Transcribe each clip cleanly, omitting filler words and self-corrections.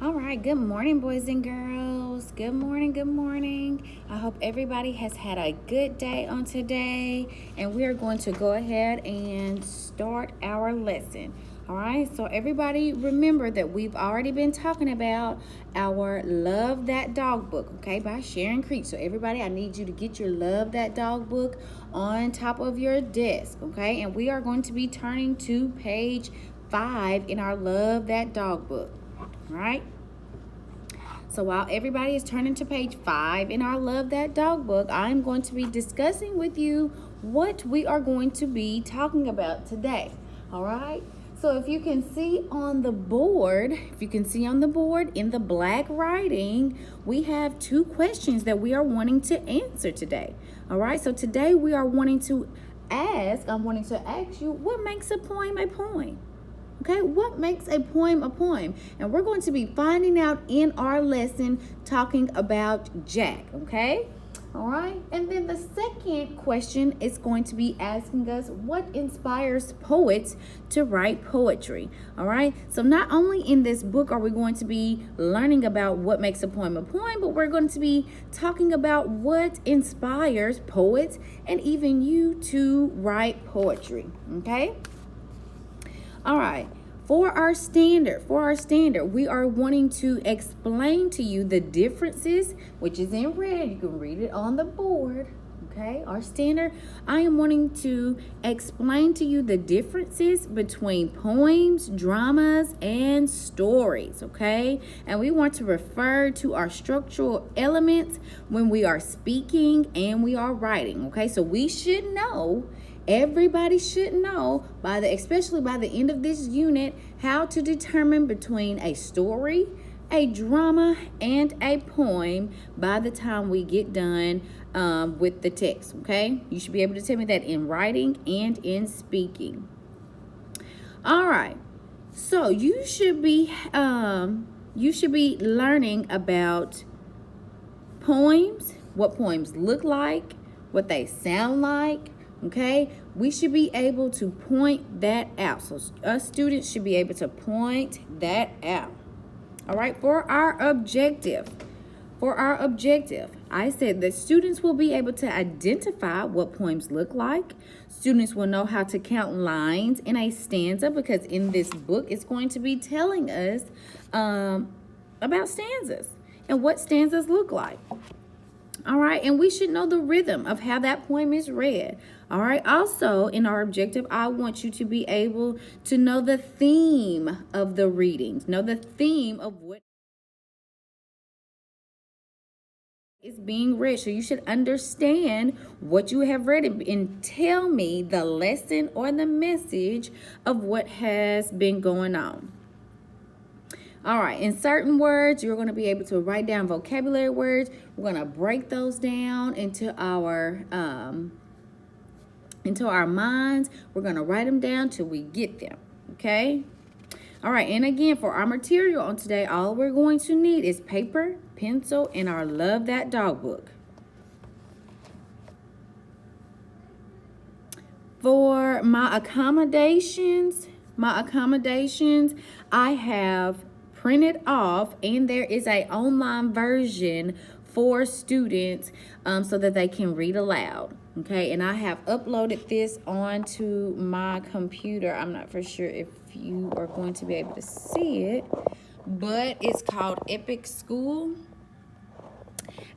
All right, good morning, boys and girls. Good morning, good morning. I hope everybody has had a good day on today, and we are going to go ahead and start our lesson. All right, so everybody remember that we've already been talking about our Love That Dog book, okay, by Sharon Creek. So everybody, I need you to get your Love That Dog book on top of your desk, okay, and we are going to be turning to page 5 in our Love That Dog book. All right. So while everybody is turning to page 5 in our Love That Dog book, I'm going to be discussing with you what we are going to be talking about today. All right. So if you can see on the board, in the black writing, we have 2 questions that we are wanting to answer today. All right. So today we are wanting to ask you, what makes a poem a poem? Okay, what makes a poem a poem? And we're going to be finding out in our lesson talking about Jack, okay? All right, and then the second question is going to be asking us what inspires poets to write poetry. All right, so not only in this book are we going to be learning about what makes a poem, but we're going to be talking about what inspires poets and even you to write poetry, okay? All right. For our standard, we are wanting to explain to you the differences, which is in red. You can read it on the board. Okay, our standard, I am wanting to explain to you the differences between poems, dramas, and stories, okay? And we want to refer to our structural elements when we are speaking and we are writing, okay? So we should know, everybody should know, especially by the end of this unit, how to determine between a story, a drama, and a poem by the time we get done with the text, okay? You should be able to tell me that in writing and in speaking. All right. So you should be learning about poems, what poems look like, what they sound like, okay? We should be able to point that out. So us students should be able to point that out. All right, for our objective, I said that students will be able to identify what poems look like. Students will know how to count lines in a stanza, because in this book it's going to be telling us about stanzas and what stanzas look like. All right, and we should know the rhythm of how that poem is read. All right, also in our objective, I want you to be able to know the theme of the readings, know the theme of what is being read. So you should understand what you have read and tell me the lesson or the message of what has been going on. All right, in certain words, you're going to be able to write down vocabulary words. We're going to break those down into our minds. We're going to write them down till we get them, okay? All right, and again, for our material on today, all we're going to need is paper, pencil, and our Love That Dog book. For my accommodations, I have printed off, and there is an online version for students so that they can read aloud. Okay, and I have uploaded this onto my computer. I'm not for sure if you are going to be able to see it, but it's called Epic School.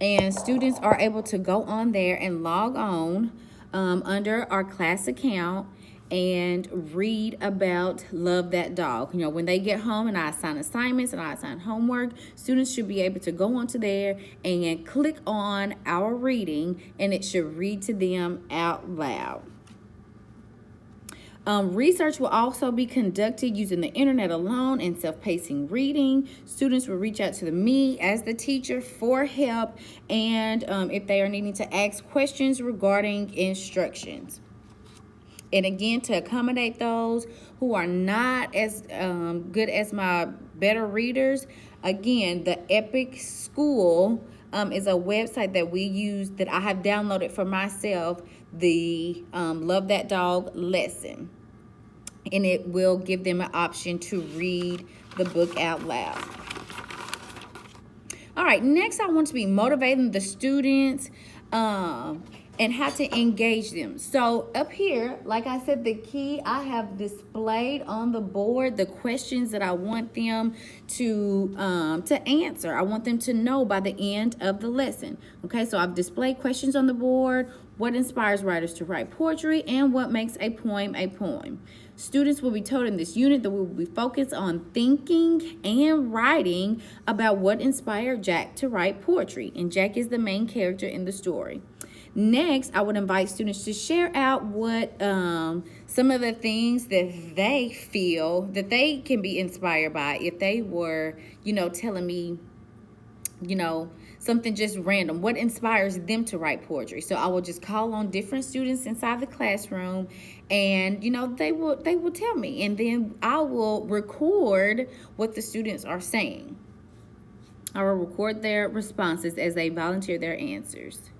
And students are able to go on there and log on under our class account and read about Love That Dog. You know, when they get home and I assign assignments and I assign homework, students should be able to go onto there and click on our reading, and it should read to them out loud. Research will also be conducted using the internet alone and self-pacing reading. Students will reach out to me as the teacher for help, and if they are needing to ask questions regarding instructions. And again, to accommodate those who are not as good as my better readers, again, the Epic School is a website that we use, that I have downloaded for myself, the Love That Dog lesson. And it will give them an option to read the book out loud. right, next I want to be motivating the students and how to engage them. So up here, like I said, the key, I have displayed on the board the questions that I want them to answer. I want them to know by the end of the lesson. Okay, so I've displayed questions on the board. What inspires writers to write poetry, and what makes a poem a poem. Students will be told in this unit that we will be focused on thinking and writing about what inspired Jack to write poetry, and Jack is the main character in the story. Next, I would invite students to share out what some of the things that they feel that they can be inspired by if they were, telling me, something just random. What inspires them to write poetry? So I will just call on different students inside the classroom, and they will tell me, and then I will record what the students are saying. I will record their responses as they volunteer their answers.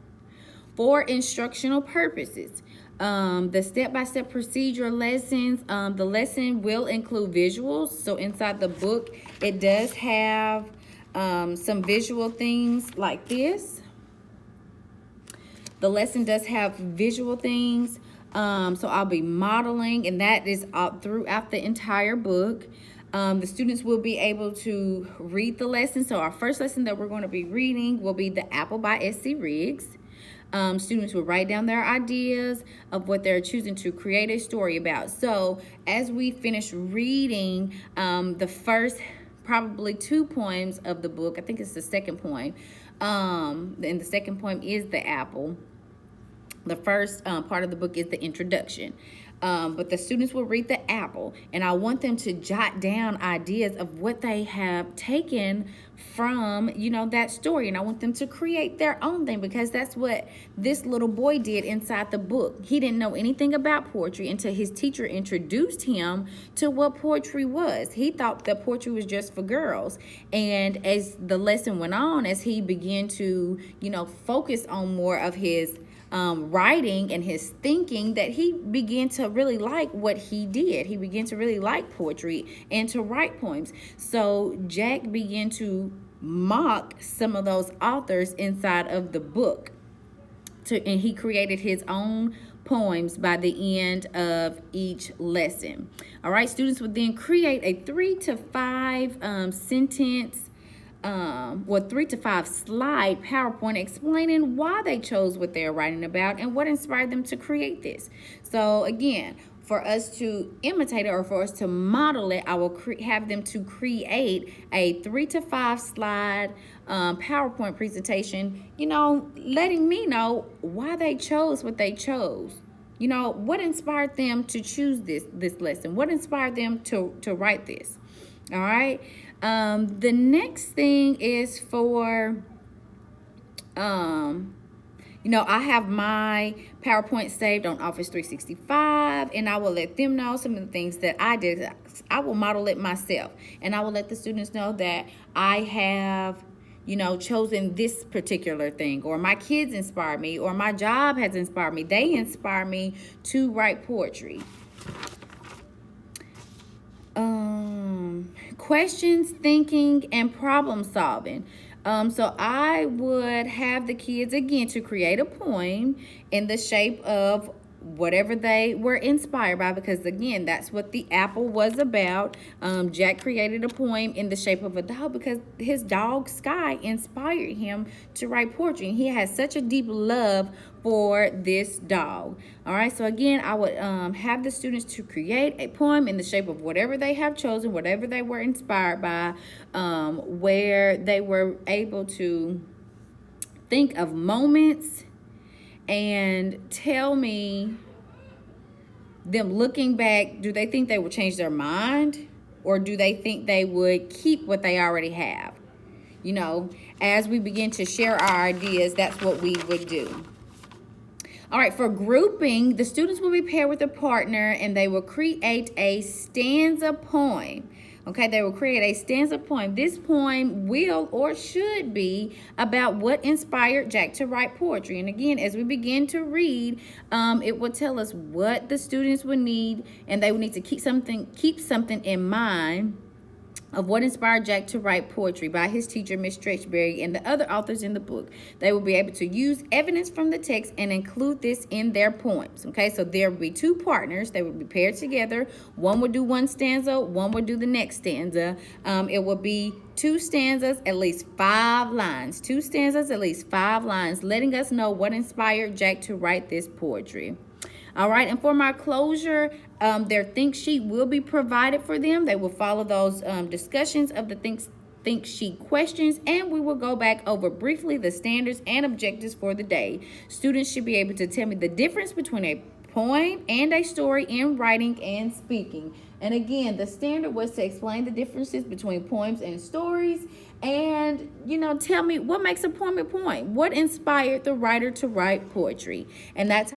For instructional purposes, the step-by-step procedure lessons, the lesson will include visuals. So inside the book, it does have some visual things like this. The lesson does have visual things. So I'll be modeling, and that is throughout the entire book. The students will be able to read the lesson. So our first lesson that we're going to be reading will be The Apple by S.C. Riggs. Students will write down their ideas of what they're choosing to create a story about. So as we finish reading the first probably 2 poems of the book, I think it's the second poem, and the second poem is The Apple. The first part of the book is the introduction. But the students will read The Apple, and I want them to jot down ideas of what they have taken from, that story. And I want them to create their own thing, because that's what this little boy did inside the book. He didn't know anything about poetry until his teacher introduced him to what poetry was. He thought that poetry was just for girls. And as the lesson went on, as he began to, focus on more of his writing and his thinking, that he began to really like what he did. He began to really like poetry and to write poems. So Jack began to mock some of those authors inside of the book, and he created his own poems by the end of each lesson. All right, students would then create a 3 to 5 sentence 3 to 5 slide PowerPoint explaining why they chose what they're writing about and what inspired them to create this. So again, for us to imitate it or for us to model it, I will have them to create a 3 to 5 slide PowerPoint presentation, letting me know why they chose what they chose. What inspired them to choose this lesson? What inspired them to write this? All right. The next thing is for, I have my PowerPoint saved on Office 365, and I will let them know some of the things that I did. I will model it myself, and I will let the students know that I have, chosen this particular thing, or my kids inspired me, or my job has inspired me. They inspire me to write poetry. Questions, thinking, and problem solving. So I would have the kids again to create a poem in the shape of whatever they were inspired by, because again, that's what The Apple was about. Jack created a poem in the shape of a dog because his dog Sky inspired him to write poetry, and he has such a deep love for this dog. All right, so again, I would have the students to create a poem in the shape of whatever they have chosen, whatever they were inspired by, where they were able to think of moments and tell me, them looking back, do they think they would change their mind, or do they think they would keep what they already have? As we begin to share our ideas, that's what we would do. All right, for grouping, the students will be paired with a partner, and they will create a stanza poem. Okay, they will create a stanza poem. This poem will or should be about what inspired Jack to write poetry. And again, as we begin to read, it will tell us what the students would need, and they would need to keep something in mind of what inspired Jack to write poetry by his teacher, Miss Stretchberry, and the other authors in the book. They will be able to use evidence from the text and include this in their poems. Okay, so there will be two partners. They will be paired together. One will do one stanza, one will do the next stanza. It will be two stanzas, at least 5 lines. Two stanzas, at least 5 lines, letting us know what inspired Jack to write this poetry. All right, and for my closure, their think sheet will be provided for them. They will follow those discussions of the think sheet questions, and we will go back over briefly the standards and objectives for the day. Students should be able to tell me the difference between a poem and a story in writing and speaking. And again, the standard was to explain the differences between poems and stories, and tell me what makes a poem a poem. What inspired the writer to write poetry? And that's